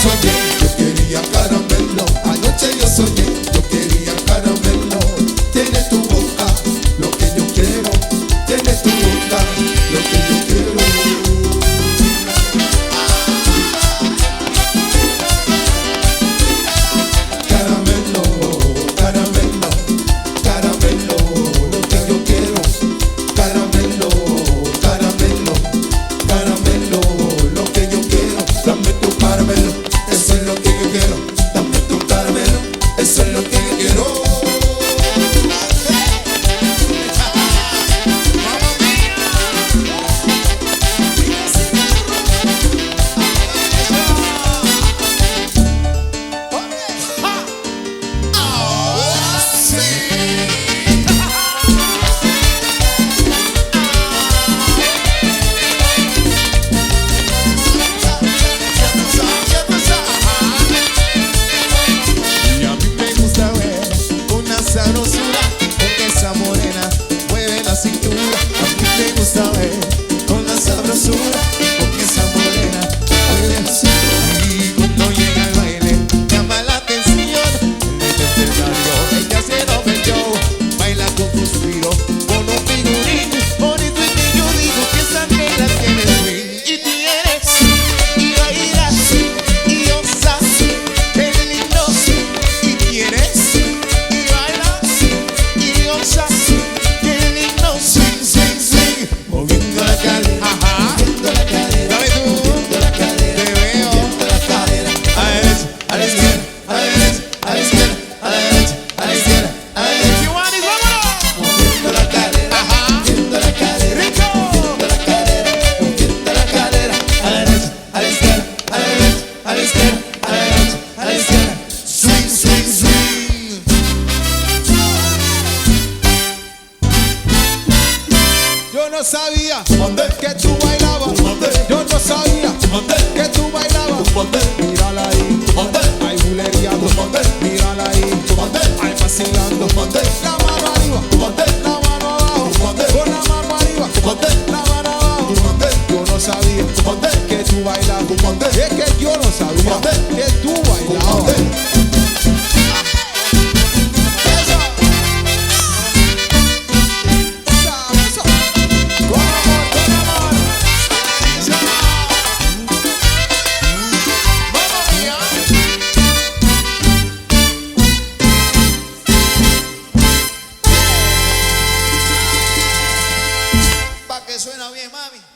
soñé, yo quería caramelo. Anoche yo soñé, yo quería caramelo. Tiene tu boca lo que yo quiero. Tiene tu boca lo que yo quiero. Caramelo, caramelo, caramelo, lo que yo quiero. Caramelo, caramelo, caramelo, lo que yo quiero. Dame tu caramelo, eso es lo que yo quiero. Dame tu caramelo, eso es lo que yo quiero. Y a mí me gusta ver una sabrosura con esa morena mueve la cintura. A mí me gusta ver una sabrosura con esa morena mueve la cintura. Y cuando llega el baile llama la atención. En el escenario ella se lo metió, baila con suspiro, con un figurín bonito y que yo digo que esa negra tiene swing. Y tienes y bailas y osas, qué lindo. Y tienes y bailas y osas, qué lindo. Swing, swing, swing, moviendo la cadera, ajá, Moviendo la cadera, dame tú, moviendo la cadera, te veo, moviendo la cadera. a la derecha, A la izquierda, a la derecha, a la izquierda, a la derecha, a la izquierda, a la derecha. Giovanni, vámonos. Moviendo la cadera, Ajá. moviendo la cadera, Rico. moviendo la cadera, moviendo la cadera. A la derecha, a la izquierda, a la derecha, a la izquierda, a la derecha, a la izquierda. Swing, swing, swing. Yo no sabía que tú bailabas. Yo no sabía que tú bailabas. Mírala ahí, ay bulereando. Mírala ahí, ay vacilando. La mano arriba, la mano abajo. Con la mano arriba, la mano abajo. Yo no sabía que tú bailabas. Es que yo no sabía que tú bailabas. Sabroso. Con amor, con amor. Mamma mía. Pa' que suena bien, mami.